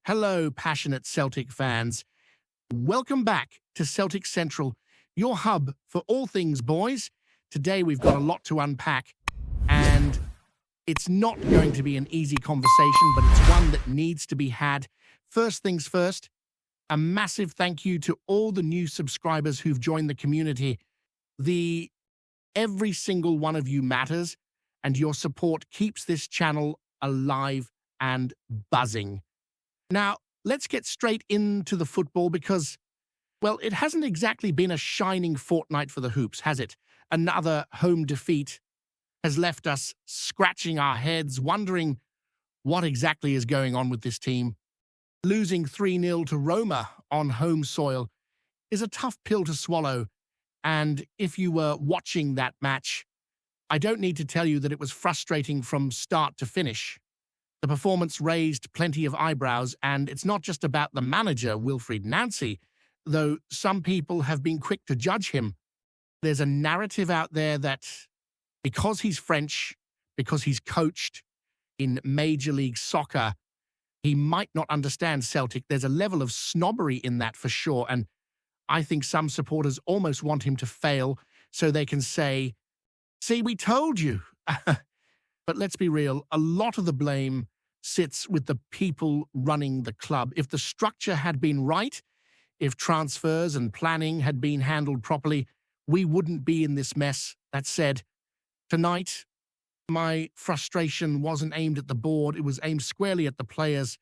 Hello, passionate Celtic fans. Welcome back to Celtic Central, your hub for all things boys. Today we've got a lot to unpack, and it's not going to be an easy conversation, but it's one that needs to be had. First things first, a massive thank you to all the new subscribers who've joined the community. Every single one of you matters, and your support keeps this channel alive and buzzing. Now, let's get straight into the football because, well, it hasn't exactly been a shining fortnight for the Hoops, has it? Another home defeat has left us scratching our heads, wondering what exactly is going on with this team. Losing 3-0 to Roma on home soil is a tough pill to swallow, and if you were watching that match, I don't need to tell you that it was frustrating from start to finish. The performance raised plenty of eyebrows, and it's not just about the manager, Wilfried Nancy, though some people have been quick to judge him. There's a narrative out there that because he's French, because he's coached in Major League Soccer, he might not understand Celtic. There's a level of snobbery in that for sure, and I think some supporters almost want him to fail so they can say, "See, we told you." But let's be real, a lot of the blame sits with the people running the club. If the structure had been right, if transfers and planning had been handled properly, we wouldn't be in this mess. That said, tonight, my frustration wasn't aimed at the board, it was aimed squarely at the players.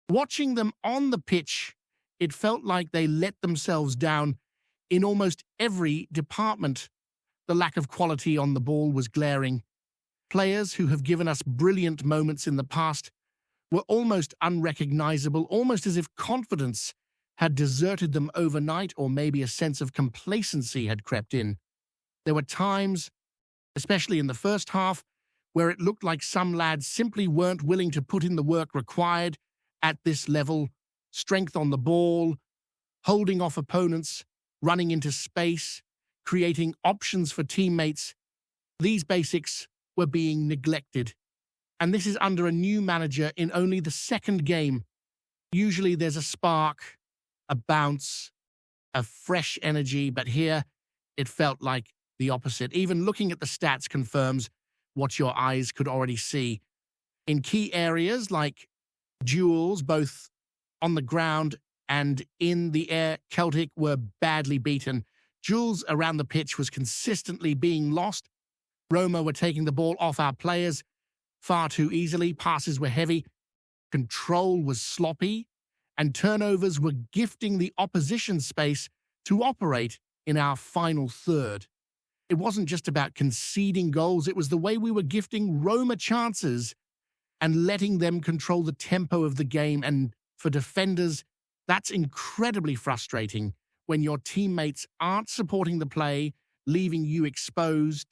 Watching them on the pitch, it felt like they let themselves down in almost every department. The lack of quality on the ball was glaring. Players who have given us brilliant moments in the past were almost unrecognizable, almost as if confidence had deserted them overnight, or maybe a sense of complacency had crept in. There were times, especially in the first half, where it looked like some lads simply weren't willing to put in the work required at this level. Strength on the ball, holding off opponents, running into space, creating options for teammates. These basics were being neglected. And this is under a new manager in only the second game. Usually there's a spark, a bounce, a fresh energy, but here it felt like the opposite. Even looking at the stats confirms what your eyes could already see. In key areas like duels, both on the ground and in the air, Celtic were badly beaten. Duels around the pitch was consistently being lost. Roma were taking the ball off our players far too easily, passes were heavy, control was sloppy, and turnovers were gifting the opposition space to operate in our final third. It wasn't just about conceding goals, it was the way we were gifting Roma chances and letting them control the tempo of the game. And for defenders, that's incredibly frustrating when your teammates aren't supporting the play, leaving you exposed.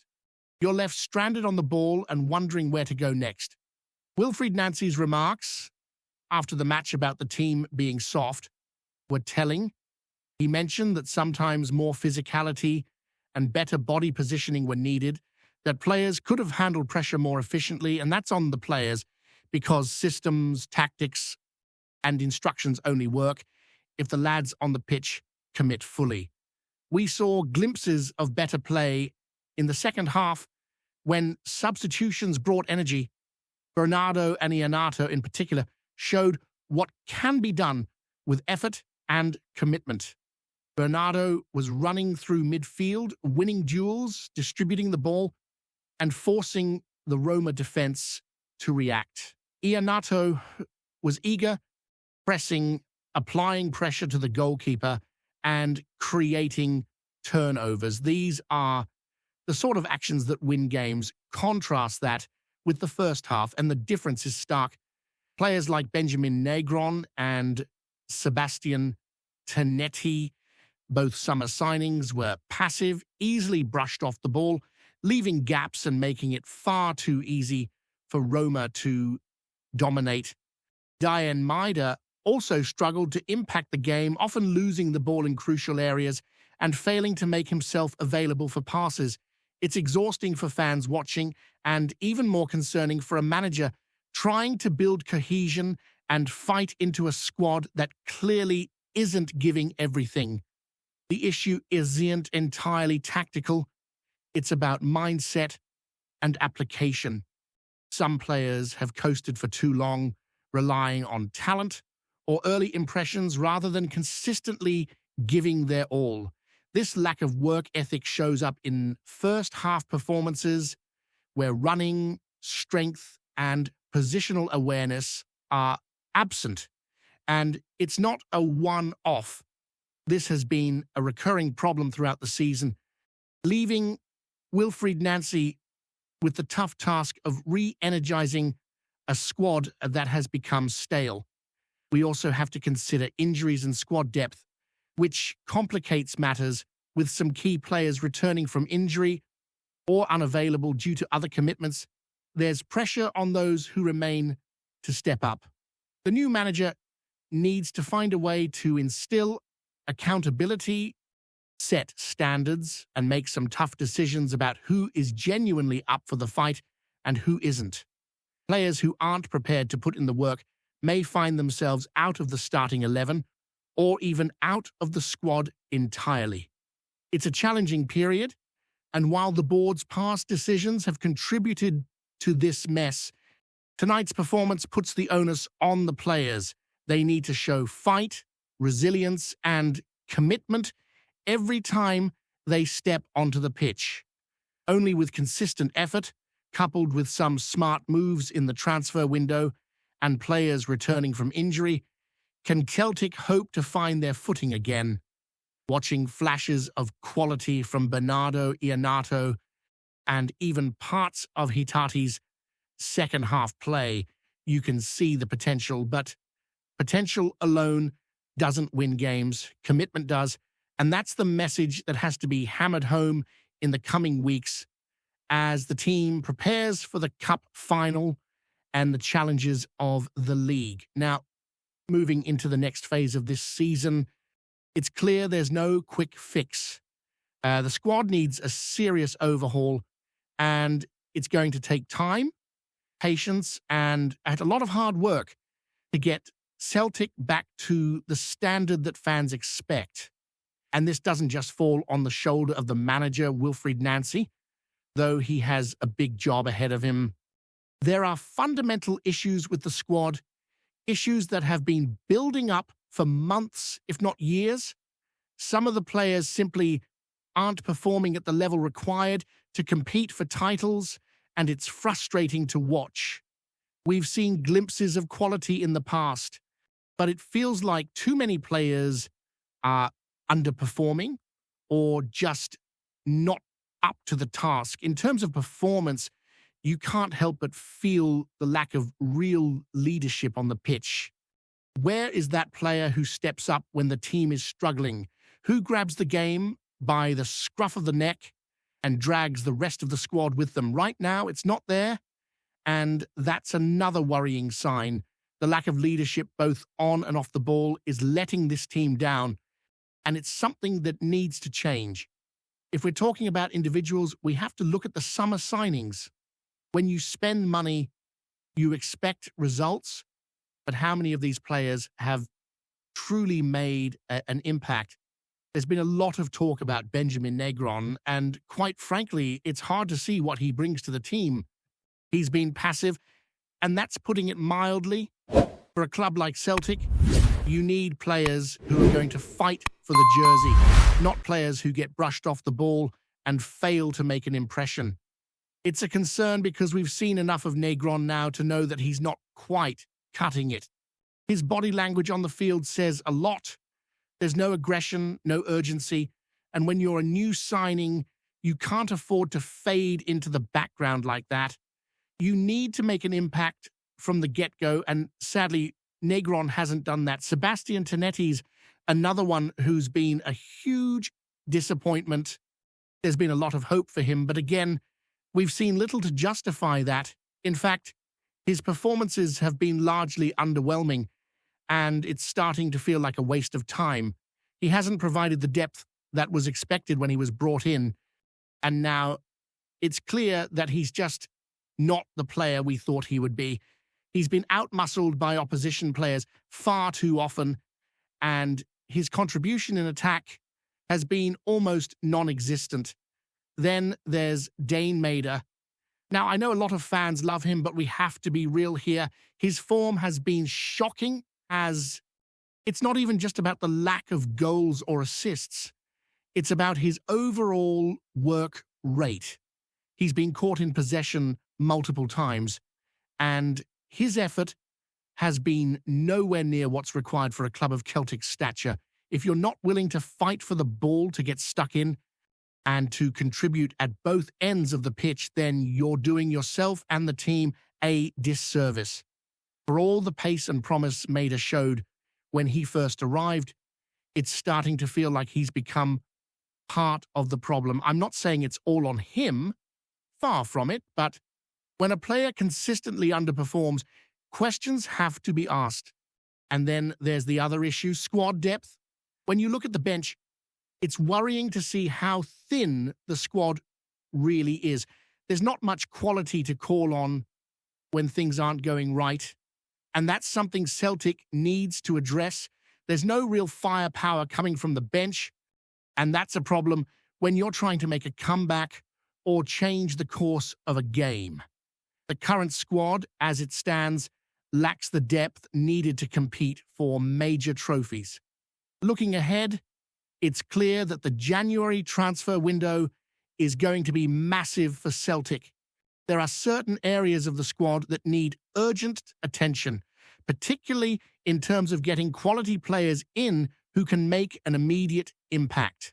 You're left stranded on the ball and wondering where to go next. Wilfried Nancy's remarks after the match about the team being soft were telling. He mentioned that sometimes more physicality and better body positioning were needed, that players could have handled pressure more efficiently, and that's on the players because systems, tactics, and instructions only work if the lads on the pitch commit fully. We saw glimpses of better play in the second half when substitutions brought energy. Bernardo and Iheanacho in particular showed what can be done with effort and commitment. Bernardo was running through midfield, winning duels, distributing the ball, and forcing the Roma defense to react. Iheanacho was eager, pressing, applying pressure to the goalkeeper, and creating turnovers. These are the sort of actions that win games. Contrast that with the first half, and the difference is stark. Players like Benjamin Negron and Sebastian Tanetti, both summer signings, were passive, easily brushed off the ball, leaving gaps and making it far too easy for Roma to dominate. Diane Maida also struggled to impact the game, often losing the ball in crucial areas and failing to make himself available for passes. It's exhausting for fans watching, and even more concerning for a manager trying to build cohesion and fight into a squad that clearly isn't giving everything. The issue isn't entirely tactical. It's about mindset and application. Some players have coasted for too long, relying on talent or early impressions rather than consistently giving their all. This lack of work ethic shows up in first-half performances where running, strength, and positional awareness are absent. And it's not a one-off. This has been a recurring problem throughout the season, leaving Wilfried Nancy with the tough task of re-energizing a squad that has become stale. We also have to consider injuries and squad depth, which complicates matters with some key players returning from injury or unavailable due to other commitments. There's pressure on those who remain to step up. The new manager needs to find a way to instill accountability, set standards, and make some tough decisions about who is genuinely up for the fight and who isn't. Players who aren't prepared to put in the work may find themselves out of the starting 11 or even out of the squad entirely. It's a challenging period, and while the board's past decisions have contributed to this mess, tonight's performance puts the onus on the players. They need to show fight, resilience, and commitment every time they step onto the pitch. Only with consistent effort, coupled with some smart moves in the transfer window and players returning from injury, can Celtic hope to find their footing again. Watching flashes of quality from Bernardo Iannato and even parts of Hitate's second-half play, you can see the potential, but potential alone doesn't win games. Commitment does, and that's the message that has to be hammered home in the coming weeks as the team prepares for the Cup final and the challenges of the league. Now, moving into the next phase of this season, it's clear there's no quick fix. The squad needs a serious overhaul, and it's going to take time, patience, and a lot of hard work to get Celtic back to the standard that fans expect. And this doesn't just fall on the shoulder of the manager, Wilfried Nancy, though he has a big job ahead of him. There are fundamental issues with the squad, issues that have been building up for months, if not years. Some of the players simply aren't performing at the level required to compete for titles, and it's frustrating to watch. We've seen glimpses of quality in the past, but it feels like too many players are underperforming or just not up to the task. In terms of performance, you can't help but feel the lack of real leadership on the pitch. Where is that player who steps up when the team is struggling? Who grabs the game by the scruff of the neck and drags the rest of the squad with them? Right now, it's not there, and that's another worrying sign. The lack of leadership both on and off the ball is letting this team down, and it's something that needs to change. If we're talking about individuals, we have to look at the summer signings. When you spend money, you expect results, but how many of these players have truly made an impact? There's been a lot of talk about Benjamin Negron, and quite frankly, it's hard to see what he brings to the team. He's been passive, and that's putting it mildly. For a club like Celtic, you need players who are going to fight for the jersey, not players who get brushed off the ball and fail to make an impression. It's a concern because we've seen enough of Negron now to know that he's not quite cutting it. His body language on the field says a lot. There's no aggression, no urgency, and when you're a new signing, you can't afford to fade into the background like that. You need to make an impact from the get-go, and sadly, Negron hasn't done that. Sebastian Tenetti's another one who's been a huge disappointment. There's been a lot of hope for him, but again, we've seen little to justify that. In fact, his performances have been largely underwhelming, and it's starting to feel like a waste of time. He hasn't provided the depth that was expected when he was brought in, and now it's clear that he's just not the player we thought he would be. He's been outmuscled by opposition players far too often, and his contribution in attack has been almost non-existent. Then there's Dane Mader. Now, I know a lot of fans love him, but we have to be real here. His form has been shocking, as it's not even just about the lack of goals or assists. It's about his overall work rate. He's been caught in possession multiple times, and his effort has been nowhere near what's required for a club of Celtic stature. If you're not willing to fight for the ball to get stuck in and to contribute at both ends of the pitch, then you're doing yourself and the team a disservice. For all the pace and promise Mader showed when he first arrived, it's starting to feel like he's become part of the problem. I'm not saying it's all on him, far from it, but when a player consistently underperforms, questions have to be asked. And then there's the other issue, squad depth. When you look at the bench, it's worrying to see how thin the squad really is. There's not much quality to call on when things aren't going right, and that's something Celtic needs to address. There's no real firepower coming from the bench, and that's a problem when you're trying to make a comeback or change the course of a game. The current squad, as it stands, lacks the depth needed to compete for major trophies. Looking ahead, it's clear that the January transfer window is going to be massive for Celtic. There are certain areas of the squad that need urgent attention, particularly in terms of getting quality players in who can make an immediate impact.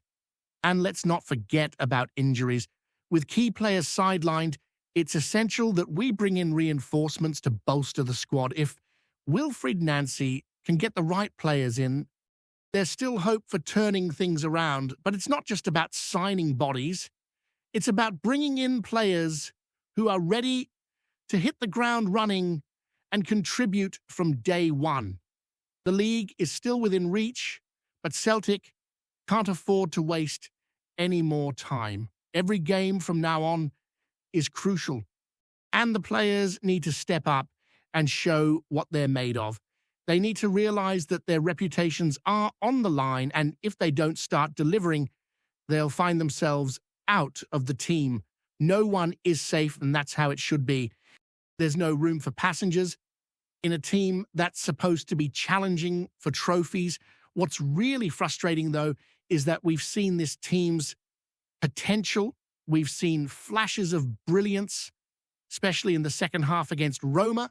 And let's not forget about injuries. With key players sidelined, it's essential that we bring in reinforcements to bolster the squad. If Wilfried Nancy can get the right players in, there's still hope for turning things around. But it's not just about signing bodies. It's about bringing in players who are ready to hit the ground running and contribute from day one. The league is still within reach, but Celtic can't afford to waste any more time. Every game from now on is crucial, and the players need to step up and show what they're made of. They need to realize that their reputations are on the line, and if they don't start delivering, they'll find themselves out of the team. No one is safe, and that's how it should be. There's no room for passengers in a team that's supposed to be challenging for trophies. What's really frustrating, though, is that we've seen this team's potential. We've seen flashes of brilliance, especially in the second half against Roma.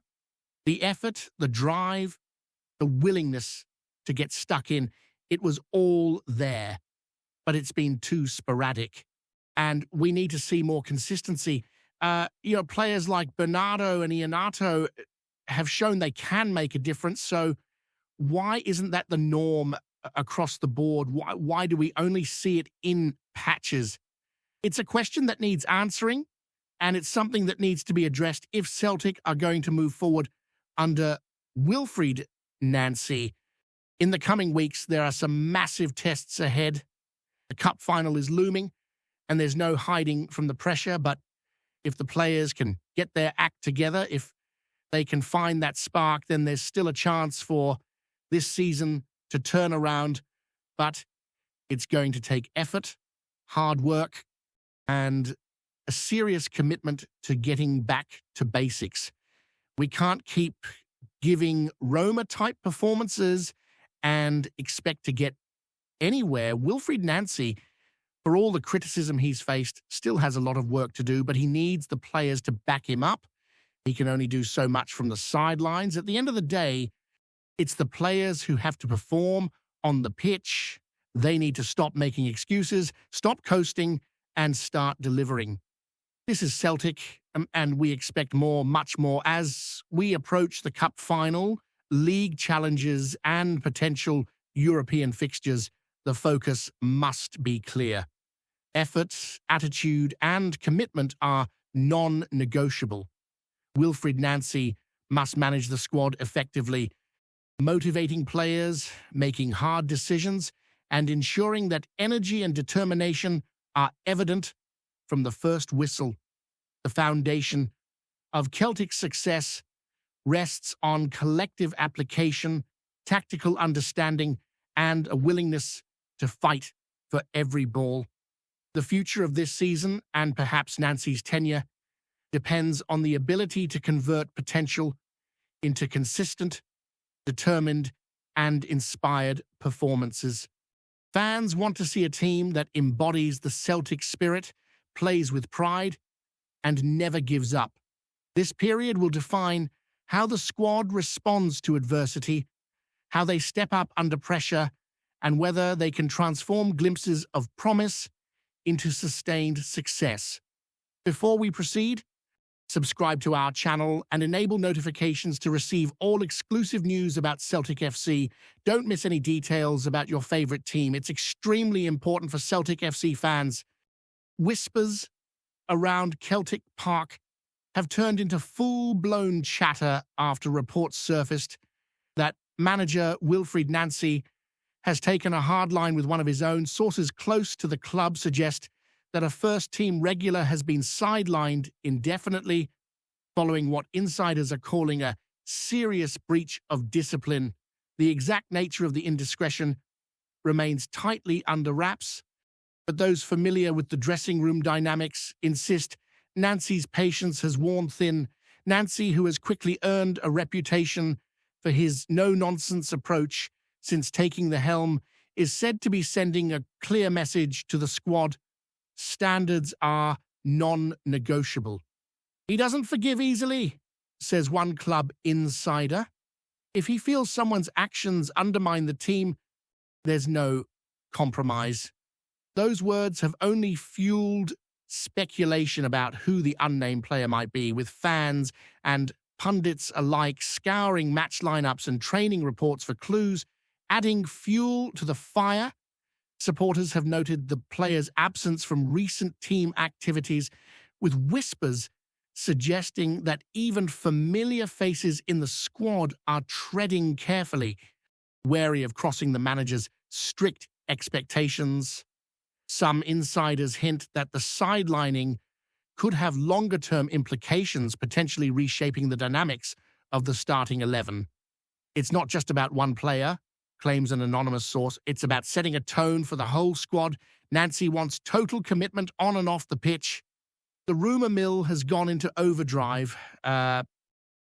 The effort, the drive, the willingness to get stuck in, it was all there, but it's been too sporadic. And we need to see more consistency. Players like Bernardo and Iheanacho have shown they can make a difference. So why isn't that the norm across the board? Why do we only see it in patches? It's a question that needs answering, and it's something that needs to be addressed if Celtic are going to move forward under Wilfried Nancy. In the coming weeks, there are some massive tests ahead. The cup final is looming, and there's no hiding from the pressure, but if the players can get their act together, if they can find that spark, then there's still a chance for this season to turn around. But it's going to take effort, hard work, and a serious commitment to getting back to basics. We can't keep giving Roma-type performances and expect to get anywhere. Wilfried Nancy, for all the criticism he's faced, still has a lot of work to do, but he needs the players to back him up. He can only do so much from the sidelines. At the end of the day, it's the players who have to perform on the pitch. They need to stop making excuses, stop coasting, and start delivering. This is Celtic, and we expect more, much more. As we approach the cup final, league challenges, and potential European fixtures, the focus must be clear. Effort, attitude, and commitment are non-negotiable. Wilfried Nancy must manage the squad effectively, motivating players, making hard decisions, and ensuring that energy and determination are evident from the first whistle. The foundation of Celtic success rests on collective application, tactical understanding, and a willingness to fight for every ball. The future of this season, and perhaps Nancy's tenure, depends on the ability to convert potential into consistent, determined, and inspired performances. Fans want to see a team that embodies the Celtic spirit, plays with pride, and never gives up. This period will define how the squad responds to adversity, how they step up under pressure, and whether they can transform glimpses of promise into sustained success. Before we proceed, subscribe to our channel and enable notifications to receive all exclusive news about Celtic FC. Don't miss any details about your favorite team. It's extremely important for Celtic FC fans. Whispers around Celtic Park have turned into full-blown chatter after reports surfaced that manager Wilfried Nancy has taken a hard line with one of his own. Sources close to the club suggest that a first-team regular has been sidelined indefinitely following what insiders are calling a serious breach of discipline. The exact nature of the indiscretion remains tightly under wraps, but those familiar with the dressing room dynamics insist Nancy's patience has worn thin. Nancy, who has quickly earned a reputation for his no-nonsense approach since taking the helm, is said to be sending a clear message to the squad. Standards are non-negotiable. He doesn't forgive easily, says one club insider. If he feels someone's actions undermine the team, there's no compromise. Those words have only fueled speculation about who the unnamed player might be, with fans and pundits alike scouring match lineups and training reports for clues, adding fuel to the fire. Supporters have noted the player's absence from recent team activities, with whispers suggesting that even familiar faces in the squad are treading carefully, wary of crossing the manager's strict expectations. Some insiders hint that the sidelining could have longer-term implications, potentially reshaping the dynamics of the starting 11. It's not just about one player, claims an anonymous source. It's about setting a tone for the whole squad. Nancy wants total commitment on and off the pitch. The rumor mill has gone into overdrive,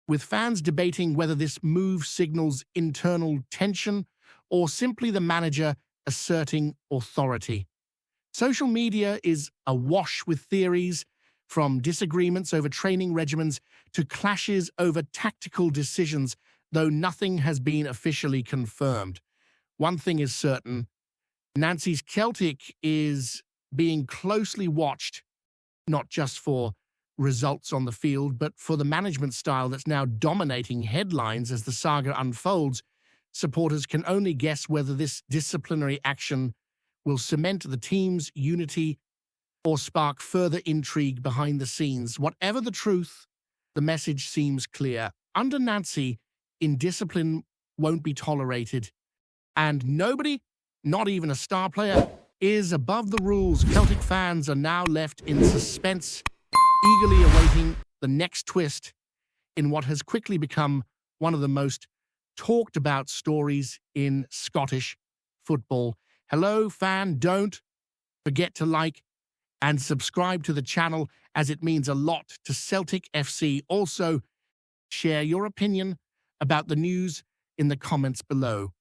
with fans debating whether this move signals internal tension or simply the manager asserting authority. Social media is awash with theories, from disagreements over training regimens to clashes over tactical decisions, though nothing has been officially confirmed. One thing is certain: Nancy's Celtic is being closely watched, not just for results on the field, but for the management style that's now dominating headlines as the saga unfolds. Supporters can only guess whether this disciplinary action will cement the team's unity or spark further intrigue behind the scenes. Whatever the truth, the message seems clear. Under Nancy, indiscipline won't be tolerated, and nobody, not even a star player, is above the rules. Celtic fans are now left in suspense, eagerly awaiting the next twist in what has quickly become one of the most talked about stories in Scottish football. Hello, fan. Don't forget to like and subscribe to the channel, as it means a lot to Celtic FC. Also, share your opinion about the news in the comments below.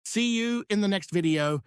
See you in the next video.